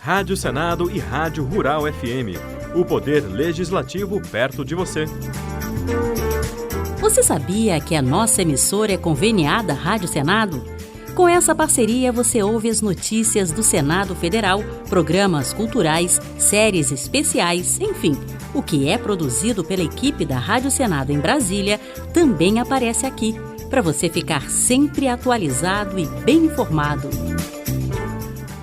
Rádio Senado e Rádio Rural FM. O poder legislativo perto de você. Você sabia que a nossa emissora é conveniada à Rádio Senado? Com essa parceria, você ouve as notícias do Senado Federal, programas culturais, séries especiais, enfim. O que é produzido pela equipe da Rádio Senado em Brasília também aparece aqui, para você ficar sempre atualizado e bem informado.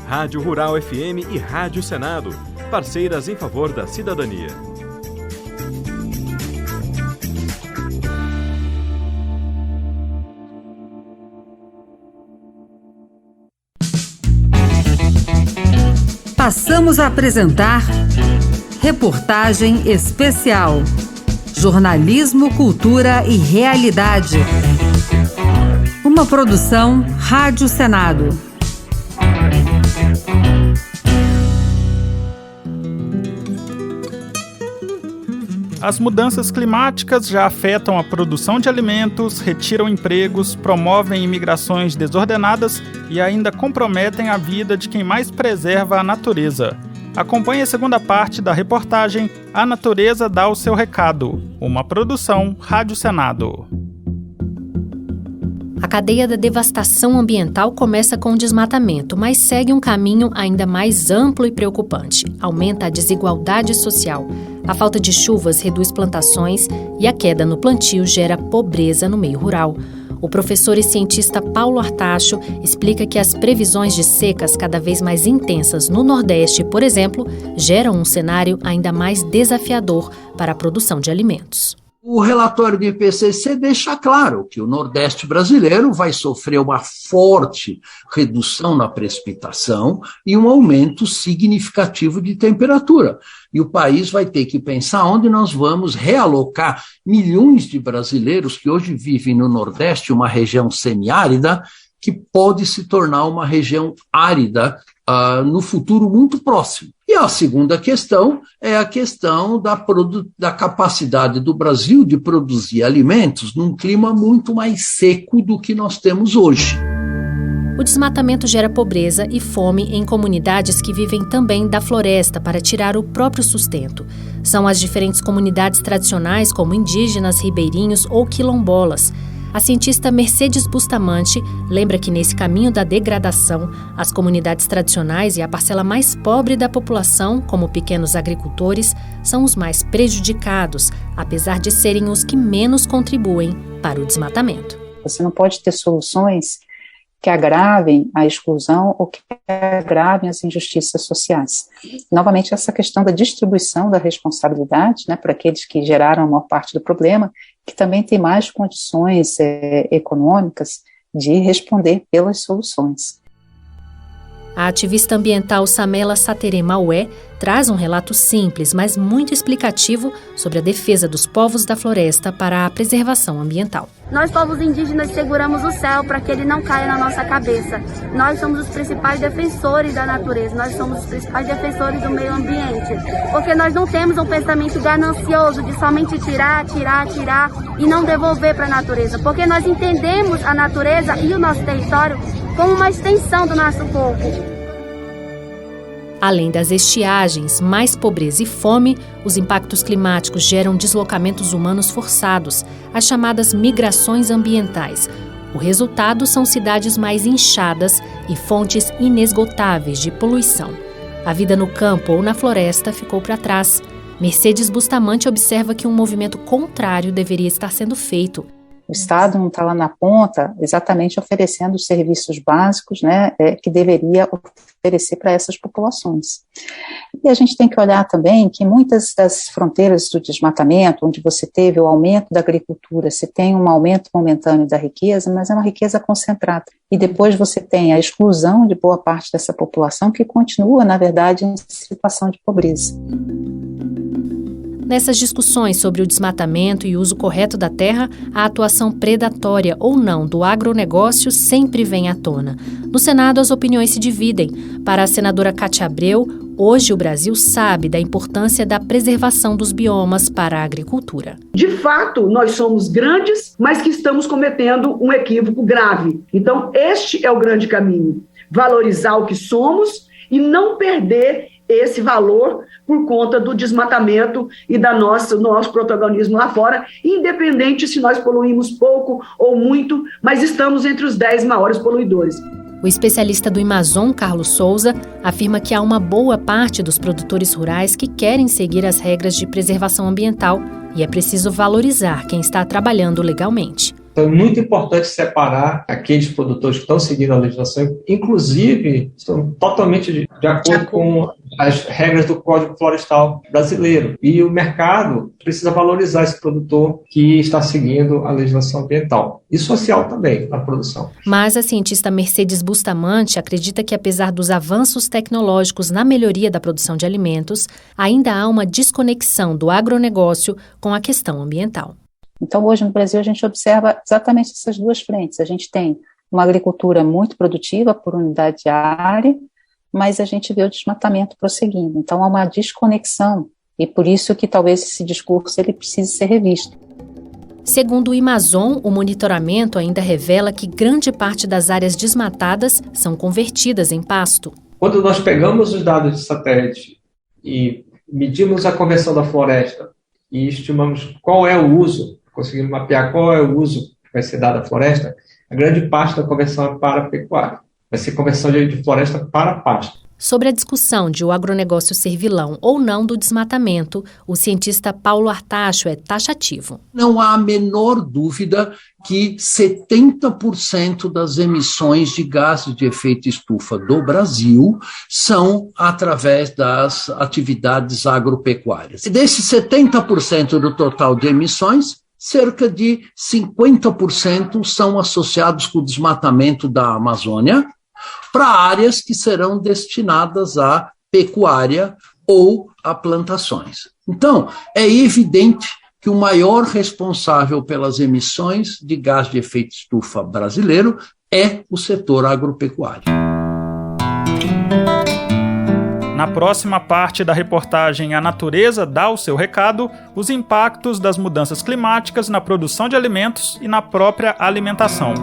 Rádio Rural FM e Rádio Senado, parceiras em favor da cidadania. Passamos a apresentar Reportagem Especial. Jornalismo, Cultura e Realidade. Uma produção Rádio Senado. As mudanças climáticas já afetam a produção de alimentos, retiram empregos, promovem imigrações desordenadas e ainda comprometem a vida de quem mais preserva a natureza. Acompanhe a segunda parte da reportagem A Natureza dá o seu recado, uma produção Rádio Senado. A cadeia da devastação ambiental começa com o desmatamento, mas segue um caminho ainda mais amplo e preocupante. Aumenta a desigualdade social. A falta de chuvas reduz plantações e a queda no plantio gera pobreza no meio rural. O professor e cientista Paulo Artacho explica que as previsões de secas cada vez mais intensas no Nordeste, por exemplo, geram um cenário ainda mais desafiador para a produção de alimentos. O relatório do IPCC deixa claro que o Nordeste brasileiro vai sofrer uma forte redução na precipitação e um aumento significativo de temperatura. E o país vai ter que pensar onde nós vamos realocar milhões de brasileiros que hoje vivem no Nordeste, uma região semiárida, que pode se tornar uma região árida no futuro muito próximo. E a segunda questão é a questão da capacidade do Brasil de produzir alimentos num clima muito mais seco do que nós temos hoje. O desmatamento gera pobreza e fome em comunidades que vivem também da floresta para tirar o próprio sustento. São as diferentes comunidades tradicionais, como indígenas, ribeirinhos ou quilombolas. A cientista Mercedes Bustamante lembra que nesse caminho da degradação, as comunidades tradicionais e a parcela mais pobre da população, como pequenos agricultores, são os mais prejudicados, apesar de serem os que menos contribuem para o desmatamento. Você não pode ter soluções que agravem a exclusão ou que agravem as injustiças sociais. Novamente, essa questão da distribuição da responsabilidade, né, para aqueles que geraram a maior parte do problema, que também tem mais condições econômicas de responder pelas soluções. A ativista ambiental Samela Sateré Maué traz um relato simples, mas muito explicativo sobre a defesa dos povos da floresta para a preservação ambiental. Nós, povos indígenas, seguramos o céu para que ele não caia na nossa cabeça. Nós somos os principais defensores da natureza, nós somos os principais defensores do meio ambiente. Porque nós não temos um pensamento ganancioso de somente tirar e não devolver para a natureza. Porque nós entendemos a natureza e o nosso território como uma extensão do nosso corpo. Além das estiagens, mais pobreza e fome, os impactos climáticos geram deslocamentos humanos forçados, as chamadas migrações ambientais. O resultado são cidades mais inchadas e fontes inesgotáveis de poluição. A vida no campo ou na floresta ficou para trás. Mercedes Bustamante observa que um movimento contrário deveria estar sendo feito. O Estado não está lá na ponta exatamente oferecendo os serviços básicos, né, que deveria oferecer para essas populações. E a gente tem que olhar também que muitas das fronteiras do desmatamento, onde você teve o aumento da agricultura, você tem um aumento momentâneo da riqueza, mas é uma riqueza concentrada. E depois você tem a exclusão de boa parte dessa população que continua, na verdade, em situação de pobreza. Nessas discussões sobre o desmatamento e o uso correto da terra, a atuação predatória ou não do agronegócio sempre vem à tona. No Senado, as opiniões se dividem. Para a senadora Cátia Abreu, hoje o Brasil sabe da importância da preservação dos biomas para a agricultura. De fato, nós somos grandes, mas que estamos cometendo um equívoco grave. Então, este é o grande caminho. Valorizar o que somos e não perder esse valor por conta do desmatamento e do nosso protagonismo lá fora, independente se nós poluímos pouco ou muito, mas estamos entre os 10 maiores poluidores. O especialista do Imazon, Carlos Souza, afirma que há uma boa parte dos produtores rurais que querem seguir as regras de preservação ambiental e é preciso valorizar quem está trabalhando legalmente. Então é muito importante separar aqueles produtores que estão seguindo a legislação, inclusive estão totalmente de acordo com as regras do Código Florestal brasileiro. E o mercado precisa valorizar esse produtor que está seguindo a legislação ambiental e social também na produção. Mas a cientista Mercedes Bustamante acredita que, apesar dos avanços tecnológicos na melhoria da produção de alimentos, ainda há uma desconexão do agronegócio com a questão ambiental. Então, hoje no Brasil, a gente observa exatamente essas duas frentes. A gente tem uma agricultura muito produtiva por unidade de área, mas a gente vê o desmatamento prosseguindo. Então, há uma desconexão e por isso que talvez esse discurso ele precise ser revisto. Segundo o Imazon, o monitoramento ainda revela que grande parte das áreas desmatadas são convertidas em pasto. Quando nós pegamos os dados de satélite e medimos a conversão da floresta e estimamos qual é o uso, conseguimos mapear qual é o uso que vai ser dado à floresta, a grande parte da conversão é para a pecuária. Vai ser conversão de floresta para pasto. Sobre a discussão de o agronegócio ser vilão ou não do desmatamento, o cientista Paulo Artacho é taxativo. Não há a menor dúvida que 70% das emissões de gases de efeito estufa do Brasil são através das atividades agropecuárias. E desses 70% do total de emissões, cerca de 50% são associados com o desmatamento da Amazônia para áreas que serão destinadas à pecuária ou a plantações. Então, é evidente que o maior responsável pelas emissões de gás de efeito estufa brasileiro é o setor agropecuário. Na próxima parte da reportagem A Natureza dá o seu recado, os impactos das mudanças climáticas na produção de alimentos e na própria alimentação.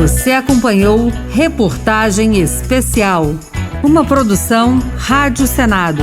Você acompanhou Reportagem Especial, uma produção Rádio Senado.